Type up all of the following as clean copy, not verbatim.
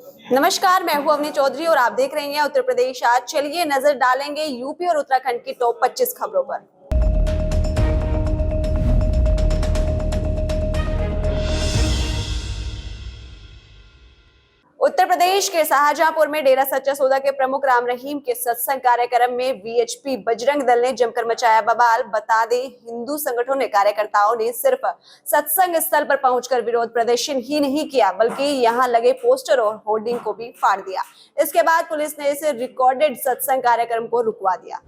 नमस्कार, मैं हूं अवनी चौधरी और आप देख रहे हैं उत्तर प्रदेश आज। चलिए नजर डालेंगे यूपी और उत्तराखंड की टॉप 25 खबरों पर। उत्तर प्रदेश के शाहजहांपुर में डेरा सच्चा सौदा के प्रमुख राम रहीम के सत्संग कार्यक्रम में वीएचपी बजरंग दल ने जमकर मचाया बवाल। बता दें, हिंदू संगठनों ने कार्यकर्ताओं ने सिर्फ सत्संग स्थल पर पहुंचकर विरोध प्रदर्शन ही नहीं किया, बल्कि यहां लगे पोस्टर और होर्डिंग को भी फाड़ दिया। इसके बाद पुलिस ने इस रिकॉर्डेड सत्संग कार्यक्रम को रुकवा दिया।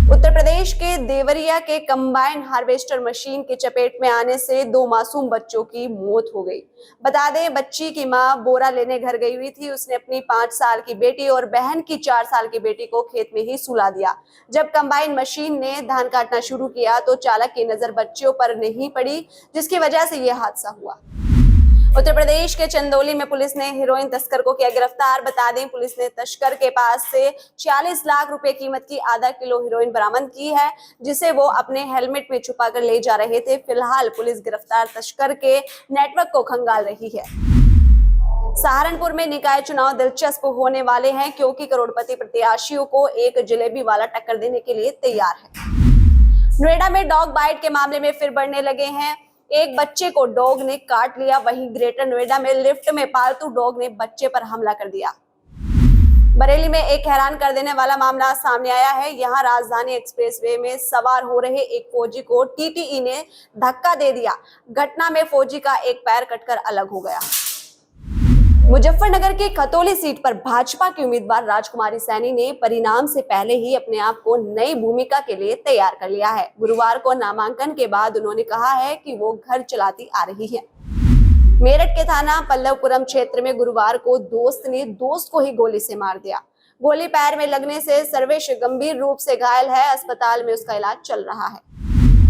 उत्तर प्रदेश के देवरिया के कंबाइन हार्वेस्टर मशीन की चपेट में आने से 2 मासूम बच्चों की मौत हो गई। बता दें, बच्ची की मां बोरा लेने घर गई हुई थी। उसने अपनी 5 साल की बेटी और बहन की 4 साल की बेटी को खेत में ही सुला दिया। जब कंबाइन मशीन ने धान काटना शुरू किया तो चालक की नजर बच्चियों पर नहीं पड़ी, जिसकी वजह से यह हादसा हुआ। उत्तर प्रदेश के चंदौली में पुलिस ने हेरोइन तस्कर को किया गिरफ्तार। बता दें, पुलिस ने तस्कर के पास से 40 लाख रुपए कीमत की आधा किलो हेरोइन बरामद की है, जिसे वो अपने हेलमेट में छुपाकर ले जा रहे थे। फिलहाल पुलिस गिरफ्तार तस्कर के नेटवर्क को खंगाल रही है। सहारनपुर में निकाय चुनाव दिलचस्प होने वाले हैं, क्योंकि करोड़पति प्रत्याशियों को एक जलेबी वाला टक्कर देने के लिए तैयार है। नोएडा में डॉग बाइट के मामले में फिर बढ़ने लगे हैं। एक बच्चे को डॉग ने काट लिया। वहीं ग्रेटर नोएडा में लिफ्ट में पालतू डॉग ने बच्चे पर हमला कर दिया। बरेली में एक हैरान कर देने वाला मामला सामने आया है। यहां राजधानी एक्सप्रेसवे में सवार हो रहे एक फौजी को टीटीई ने धक्का दे दिया। घटना में फौजी का एक पैर कटकर अलग हो गया। मुजफ्फरनगर की खतौली सीट पर भाजपा की उम्मीदवार राजकुमारी सैनी ने परिणाम से पहले ही अपने आप को नई भूमिका के लिए तैयार कर लिया है। गुरुवार को नामांकन के बाद उन्होंने कहा है कि वो घर चलाती आ रही है। मेरठ के थाना पल्लवपुरम क्षेत्र में गुरुवार को दोस्त ने दोस्त को ही गोली से मार दिया। गोली पैर में लगने से सर्वेश गंभीर रूप से घायल है। अस्पताल में उसका इलाज चल रहा है।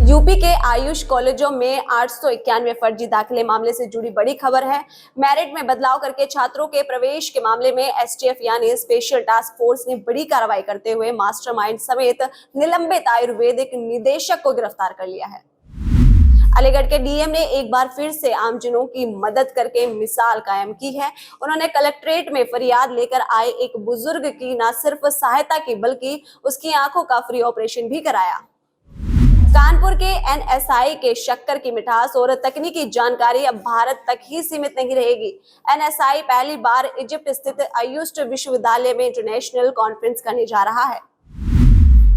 यूपी के आयुष कॉलेजों में 891 फर्जी दाखिले मामले से जुड़ी बड़ी खबर है। मेरिट में बदलाव करके छात्रों के प्रवेश के मामले में एसटीएफ यानी स्पेशल टास्क फोर्स ने बड़ी कार्रवाई करते हुए मास्टरमाइंड समेत निलंबित आयुर्वेदिक निदेशक को गिरफ्तार कर लिया है। अलीगढ़ के डीएम ने एक बार फिर से आमजनों की मदद करके मिसाल कायम की है। उन्होंने कलेक्ट्रेट में फरियाद लेकर आए एक बुजुर्ग की न सिर्फ सहायता की, बल्कि उसकी आंखों का फ्री ऑपरेशन भी कराया। कानपुर के एनएसआई के शक्कर की मिठास और तकनीकी जानकारी अब भारत तक ही सीमित नहीं रहेगी। एनएसआई पहली बार इजिप्ट स्थित आयुष विश्वविद्यालय में इंटरनेशनल कॉन्फ्रेंस करने जा रहा है।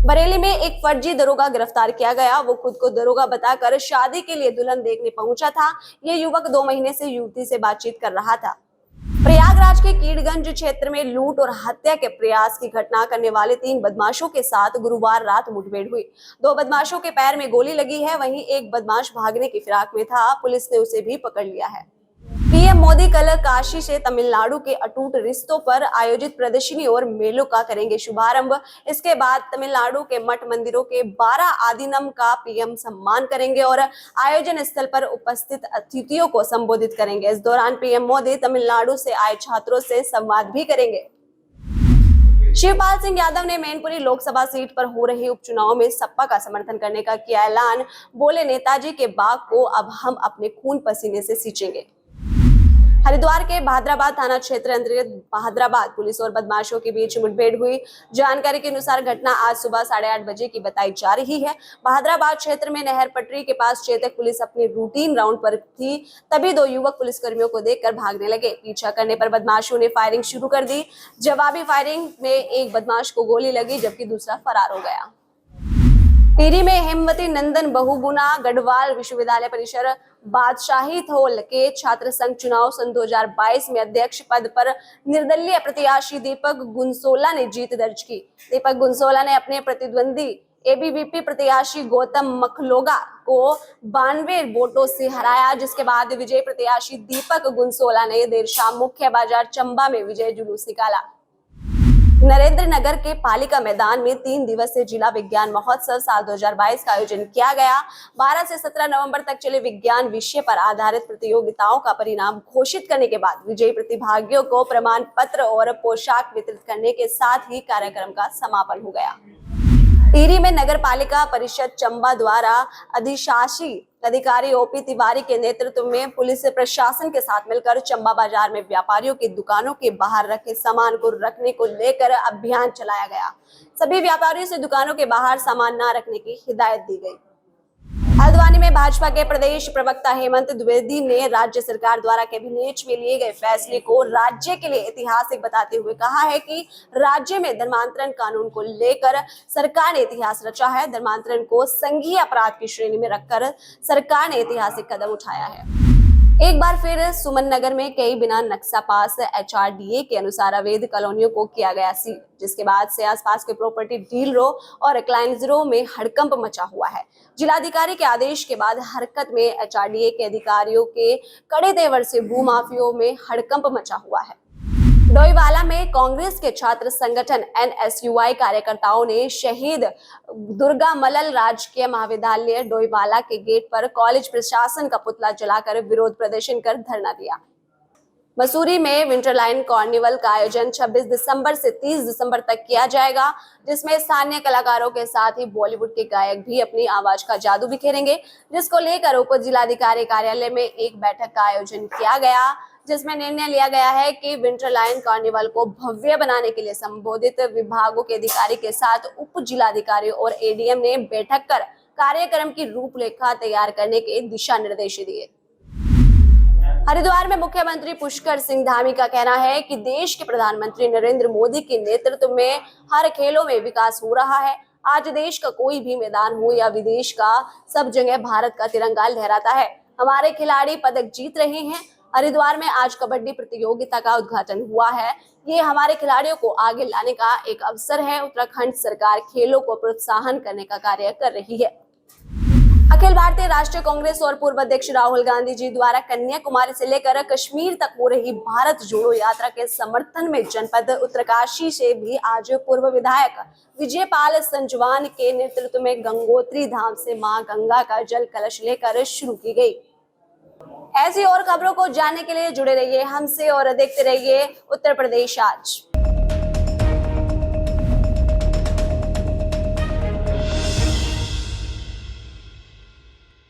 बरेली में एक फर्जी दरोगा गिरफ्तार किया गया। वो खुद को दरोगा बताकर शादी के लिए दुल्हन देखने पहुंचा था। ये युवक 2 महीने से युवती से बातचीत कर रहा था। प्रयागराज के कीड़गंज क्षेत्र में लूट और हत्या के प्रयास की घटना करने वाले 3 बदमाशों के साथ गुरुवार रात मुठभेड़ हुई। 2 बदमाशों के पैर में गोली लगी है। वहीं एक बदमाश भागने की फिराक में था। पुलिस ने उसे भी पकड़ लिया है। पीएम मोदी कल काशी से तमिलनाडु के अटूट रिश्तों पर आयोजित प्रदर्शनी और मेलों का करेंगे शुभारंभ। इसके बाद तमिलनाडु के मठ मंदिरों के 12 आदिनम का पीएम सम्मान करेंगे और आयोजन स्थल पर उपस्थित अतिथियों को संबोधित करेंगे। इस दौरान पीएम मोदी तमिलनाडु से आए छात्रों से संवाद भी करेंगे। शिवपाल सिंह यादव ने मैनपुरी लोकसभा सीट पर हो रहे उपचुनाव में सपा का समर्थन करने का किया ऐलान। बोले, नेताजी के बाग को अब हम अपने खून पसीने से सींचेंगे। हरिद्वार के भाद्राबाद थाना क्षेत्र अंतर्गत भाद्राबाद पुलिस और बदमाशों के बीच मुठभेड़ हुई। जानकारी के अनुसार घटना आज सुबह 8:30 बजे की बताई जा रही है। भाद्राबाद क्षेत्र में नहर पटरी के पास चेतक पुलिस अपने रूटीन राउंड पर थी, तभी 2 युवक पुलिसकर्मियों को देखकर भागने लगे। पीछा करने पर बदमाशों ने फायरिंग शुरू कर दी। जवाबी फायरिंग में एक बदमाश को गोली लगी, जबकि दूसरा फरार हो गया। टिहरी में हेमवती नंदन बहुगुणा गढ़वाल विश्वविद्यालय परिसर बादशाही थोल के छात्र संघ चुनाव सन 2022 में अध्यक्ष पद पर निर्दलीय प्रत्याशी दीपक गुनसोला ने जीत दर्ज की। दीपक गुनसोला ने अपने प्रतिद्वंदी एबीवीपी प्रत्याशी गौतम मखलोगा को 92 वोटों से हराया, जिसके बाद विजयी प्रत्याशी दीपक गुनसोला ने देर शाम मुख्य बाजार चंबा में विजय जुलूस निकाला। नरेंद्र नगर के पालिका मैदान में 3 दिवसीय जिला विज्ञान महोत्सव साल 2022 का आयोजन किया गया। 12 से 17 नवंबर तक चले विज्ञान विषय पर आधारित प्रतियोगिताओं का परिणाम घोषित करने के बाद विजयी प्रतिभागियों को प्रमाण पत्र और पोशाक वितरित करने के साथ ही कार्यक्रम का समापन हो गया। टिहरी में नगर पालिका परिषद चंबा द्वारा अधिशासी अधिकारी ओपी तिवारी के नेतृत्व में पुलिस प्रशासन के साथ मिलकर चंबा बाजार में व्यापारियों की दुकानों के बाहर रखे सामान को रखने को लेकर अभियान चलाया गया। सभी व्यापारियों से दुकानों के बाहर सामान न रखने की हिदायत दी गई। हल्द्वानी में भाजपा के प्रदेश प्रवक्ता हेमंत द्विवेदी ने राज्य सरकार द्वारा कैबिनेट में लिए गए फैसले को राज्य के लिए ऐतिहासिक बताते हुए कहा है कि राज्य में धर्मांतरण कानून को लेकर सरकार ने इतिहास रचा है। धर्मांतरण को संघीय अपराध की श्रेणी में रखकर सरकार ने ऐतिहासिक कदम उठाया है। एक बार फिर सुमन नगर में कई बिना नक्शा पास HRDA के अनुसार अवैध कॉलोनियों को किया गया सील, जिसके बाद से आसपास के प्रॉपर्टी डीलरों और क्लाइंटरों में हड़कंप मचा हुआ है। जिलाधिकारी के आदेश के बाद हरकत में HRDA के अधिकारियों के कड़े तेवर से भूमाफियों में हड़कंप मचा हुआ है। डोईवाला में कांग्रेस के छात्र संगठन NSUI कार्यकर्ताओं ने शहीद दुर्गा मल्ल राजकीय महाविद्यालय डोईवाला के गेट पर कॉलेज प्रशासन का पुतला जलाकर विरोध प्रदर्शन कर धरना दिया। मसूरी में विंटरलाइन कार्निवल का आयोजन 26 दिसंबर से 30 दिसंबर तक किया जाएगा, जिसमें स्थानीय कलाकारों के साथ ही बॉलीवुड के गायक भी अपनी आवाज का जादू बिखेरेंगे, जिसको लेकर उप जिलाधिकारी कार्यालय में एक बैठक का आयोजन किया गया, जिसमें निर्णय लिया गया है कि विंटरलाइन कार्निवल को भव्य बनाने के लिए संबंधित विभागों के अधिकारी के साथ उप जिलाधिकारी और ADM ने बैठक कर कार्यक्रम की रूपरेखा तैयार करने के दिशा निर्देश दिए। हरिद्वार में मुख्यमंत्री पुष्कर सिंह धामी का कहना है कि देश के प्रधानमंत्री नरेंद्र मोदी के नेतृत्व में हर खेलों में विकास हो रहा है। आज देश का कोई भी मैदान हो या विदेश का, सब जगह भारत का तिरंगा लहराता है। हमारे खिलाड़ी पदक जीत रहे हैं। हरिद्वार में आज कबड्डी प्रतियोगिता का उद्घाटन हुआ है। ये हमारे खिलाड़ियों को आगे लाने का एक अवसर है। उत्तराखंड सरकार खेलों को प्रोत्साहन करने का कार्य कर रही है। अखिल भारतीय राष्ट्रीय कांग्रेस और पूर्व अध्यक्ष राहुल गांधी जी द्वारा कन्याकुमारी से लेकर कश्मीर तक हो रही भारत जोड़ो यात्रा के समर्थन में जनपद उत्तरकाशी से भी आज पूर्व विधायक विजयपाल संजवान के नेतृत्व में गंगोत्री धाम से मां गंगा का जल कलश लेकर शुरू की गई। ऐसी और खबरों को जानने के लिए जुड़े रहिए हमसे और देखते रहिए उत्तर प्रदेश आज।